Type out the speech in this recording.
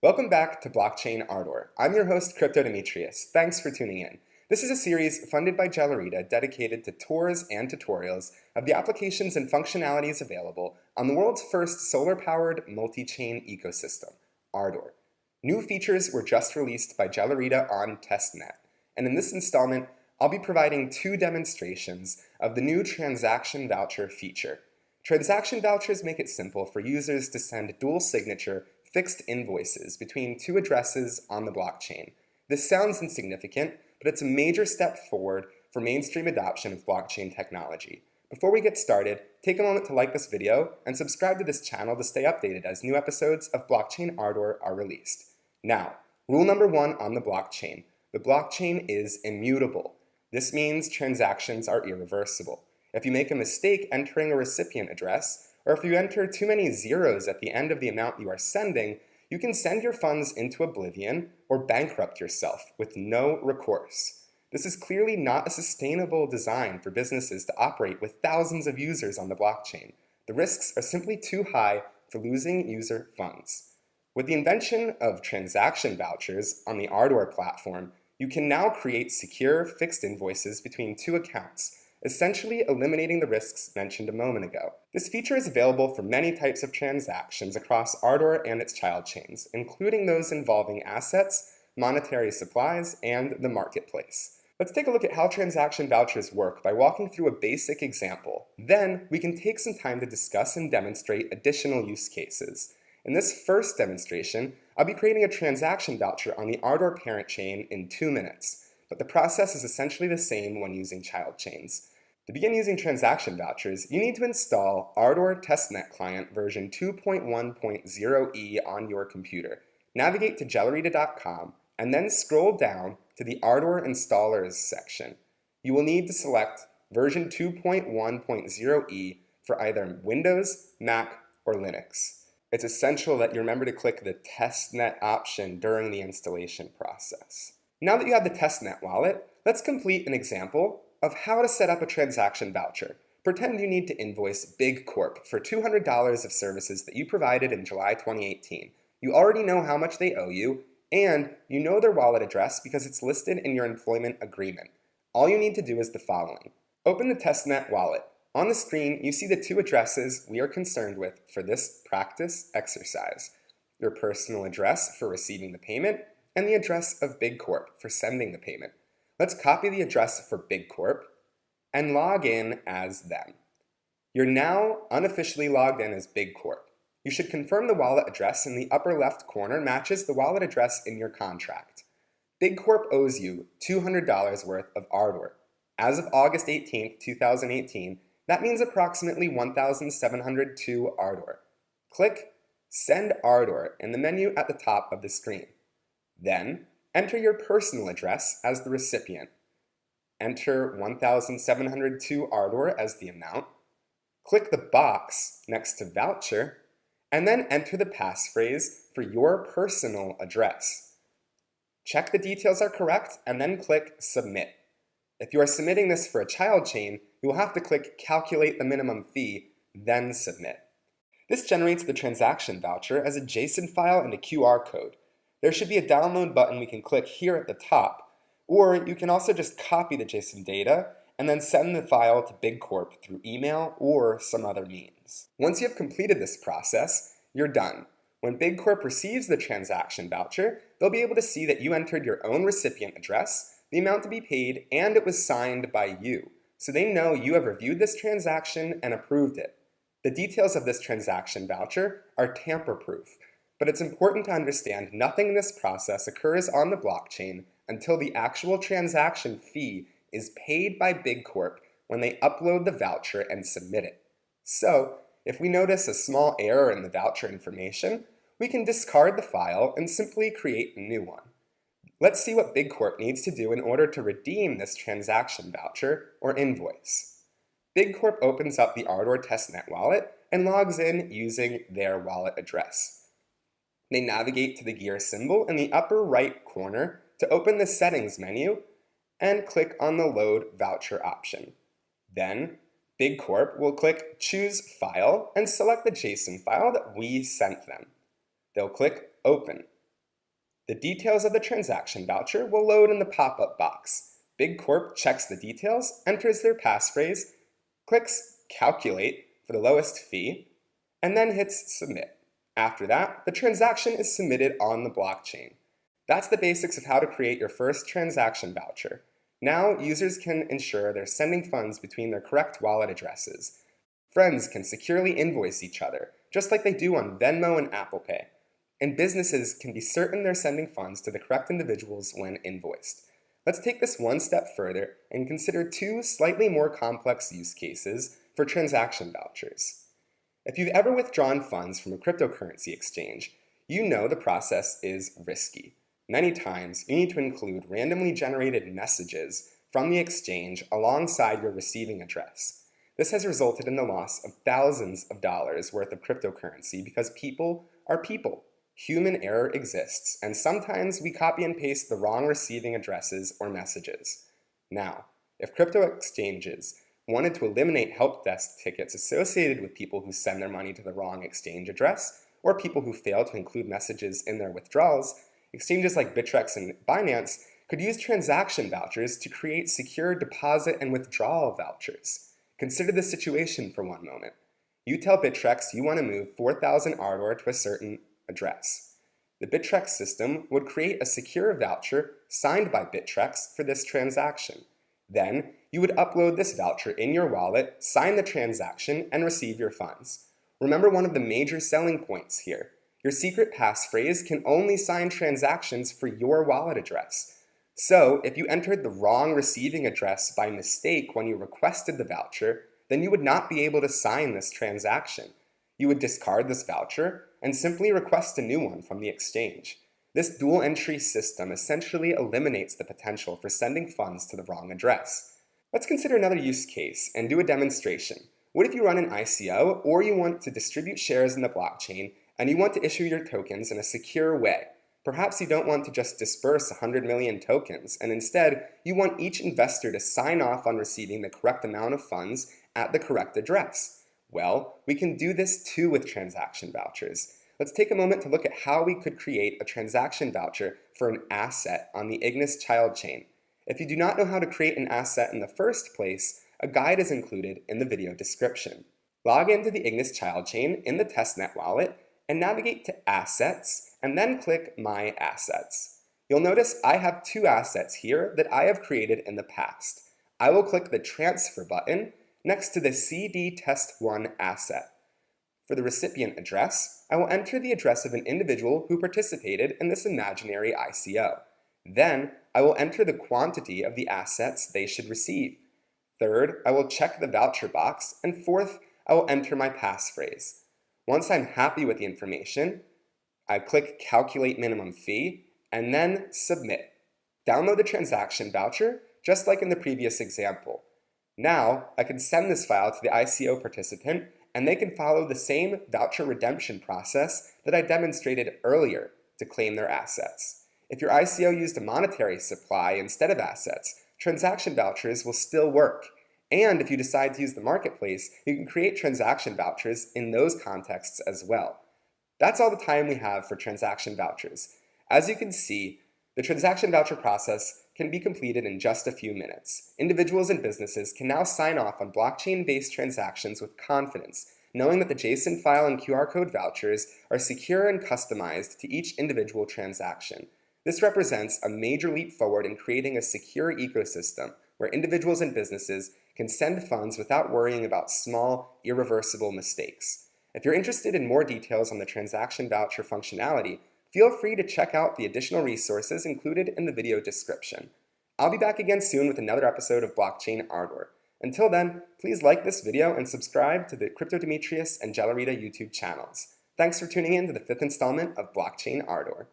Welcome back to Blockchain Ardor. I'm your host, Crypto Demetrius. Thanks for tuning in. This is a series funded by Gellerita dedicated to tours and tutorials of the applications and functionalities available on the world's first solar-powered multi-chain ecosystem, Ardor. New features were just released by Gellerita on testnet, and in this installment, I'll be providing two demonstrations of the new transaction voucher feature. Transaction vouchers make it simple for users to send dual signature fixed invoices between two addresses on the blockchain. This sounds insignificant, but it's a major step forward for mainstream adoption of blockchain technology. Before we get started, take a moment to like this video and subscribe to this channel to stay updated as new episodes of Blockchain Ardor are released. Now, rule number one on the blockchain. The blockchain is immutable. This means transactions are irreversible. If you make a mistake entering a recipient address, or if you enter too many zeros at the end of the amount you are sending, you can send your funds into oblivion or bankrupt yourself with no recourse. This is clearly not a sustainable design for businesses to operate with thousands of users on the blockchain. The risks are simply too high for losing user funds. With the invention of transaction vouchers on the Ardor platform, you can now create secure fixed invoices between two accounts, essentially eliminating the risks mentioned a moment ago. This feature is available for many types of transactions across Ardor and its child chains, including those involving assets, monetary supplies, and the marketplace. Let's take a look at how transaction vouchers work by walking through a basic example. Then, we can take some time to discuss and demonstrate additional use cases. In this first demonstration, I'll be creating a transaction voucher on the Ardor parent chain in 2 minutes, but the process is essentially the same when using child chains. To begin using transaction vouchers, you need to install Ardor Testnet Client version 2.1.0e on your computer. Navigate to Gellerita.com and then scroll down to the Ardor Installers section. You will need to select version 2.1.0e for either Windows, Mac, or Linux. It's essential that you remember to click the testnet option during the installation process. Now that you have the testnet wallet, let's complete an example of how to set up a transaction voucher. Pretend you need to invoice BigCorp for $200 of services that you provided in July 2018. You already know how much they owe you, and you know their wallet address because it's listed in your employment agreement. All you need to do is the following. Open the testnet wallet. On the screen, you see the two addresses we are concerned with for this practice exercise. Your personal address for receiving the payment, and the address of BigCorp for sending the payment. Let's copy the address for BigCorp and log in as them. You're now unofficially logged in as BigCorp. You should confirm the wallet address in the upper left corner matches the wallet address in your contract. BigCorp owes you $200 worth of Ardor. As of August 18, 2018, that means approximately 1,702 Ardor. Click Send Ardor in the menu at the top of the screen. Then, enter your personal address as the recipient. Enter 1,702 Ardor as the amount. Click the box next to voucher, and then enter the passphrase for your personal address. Check the details are correct, and then click Submit. If you are submitting this for a child chain, you will have to click Calculate the minimum fee, then Submit. This generates the transaction voucher as a JSON file and a QR code. There should be a download button we can click here at the top, or you can also just copy the JSON data and then send the file to BigCorp through email or some other means. Once you have completed this process, you're done. When BigCorp receives the transaction voucher, they'll be able to see that you entered your own recipient address, the amount to be paid, and it was signed by you. So they know you have reviewed this transaction and approved it. The details of this transaction voucher are tamper-proof, but it's important to understand nothing in this process occurs on the blockchain until the actual transaction fee is paid by BigCorp when they upload the voucher and submit it. So, if we notice a small error in the voucher information, we can discard the file and simply create a new one. Let's see what BigCorp needs to do in order to redeem this transaction voucher or invoice. BigCorp opens up the Ardor testnet wallet and logs in using their wallet address. They navigate to the gear symbol in the upper right corner to open the settings menu and click on the load voucher option. Then, BigCorp will click Choose File and select the JSON file that we sent them. They'll click Open. The details of the transaction voucher will load in the pop-up box. BigCorp checks the details, enters their passphrase, clicks Calculate for the lowest fee, and then hits Submit. After that, the transaction is submitted on the blockchain. That's the basics of how to create your first transaction voucher. Now, users can ensure they're sending funds between their correct wallet addresses. Friends can securely invoice each other, just like they do on Venmo and Apple Pay. And businesses can be certain they're sending funds to the correct individuals when invoiced. Let's take this one step further and consider two slightly more complex use cases for transaction vouchers. If you've ever withdrawn funds from a cryptocurrency exchange, you know the process is risky. Many times, you need to include randomly generated messages from the exchange alongside your receiving address. This has resulted in the loss of thousands of dollars worth of cryptocurrency because people are people. Human error exists, and sometimes we copy and paste the wrong receiving addresses or messages. Now, if crypto exchanges wanted to eliminate help desk tickets associated with people who send their money to the wrong exchange address, or people who fail to include messages in their withdrawals, exchanges like Bittrex and Binance could use transaction vouchers to create secure deposit and withdrawal vouchers. Consider the situation for one moment. You tell Bittrex you want to move 4,000 Ardor to a certain address. The Bittrex system would create a secure voucher signed by Bittrex for this transaction. Then, you would upload this voucher in your wallet, sign the transaction, and receive your funds. Remember one of the major selling points here. Your secret passphrase can only sign transactions for your wallet address. So, if you entered the wrong receiving address by mistake when you requested the voucher, then you would not be able to sign this transaction. You would discard this voucher and simply request a new one from the exchange. This dual entry system essentially eliminates the potential for sending funds to the wrong address. Let's consider another use case and do a demonstration. What if you run an ICO or you want to distribute shares in the blockchain and you want to issue your tokens in a secure way? Perhaps you don't want to just disperse 100 million tokens, and instead you want each investor to sign off on receiving the correct amount of funds at the correct address. Well, we can do this too with transaction vouchers. Let's take a moment to look at how we could create a transaction voucher for an asset on the Ignis child chain. If you do not know how to create an asset in the first place, a guide is included in the video description. Log into the Ignis child chain in the testnet wallet and navigate to Assets and then click My Assets. You'll notice I have two assets here that I have created in the past. I will click the Transfer button next to the CD Test 1 asset. For the recipient address, I will enter the address of an individual who participated in this imaginary ICO. Then, I will enter the quantity of the assets they should receive. Third, I will check the voucher box, and fourth, I will enter my passphrase. Once I'm happy with the information, I click Calculate Minimum Fee, and then Submit. Download the transaction voucher, just like in the previous example. Now, I can send this file to the ICO participant, and they can follow the same voucher redemption process that I demonstrated earlier to claim their assets. If your ICO used a monetary supply instead of assets, transaction vouchers will still work. And if you decide to use the marketplace, you can create transaction vouchers in those contexts as well. That's all the time we have for transaction vouchers. As you can see, the transaction voucher process can be completed in just a few minutes. Individuals and businesses can now sign off on blockchain-based transactions with confidence, knowing that the JSON file and QR code vouchers are secure and customized to each individual transaction. This represents a major leap forward in creating a secure ecosystem where individuals and businesses can send funds without worrying about small, irreversible mistakes. If you're interested in more details on the transaction voucher functionality, feel free to check out the additional resources included in the video description. I'll be back again soon with another episode of Blockchain Ardor. Until then, please like this video and subscribe to the Crypto Demetrius and Jalarita YouTube channels. Thanks for tuning in to the 5th installment of Blockchain Ardor.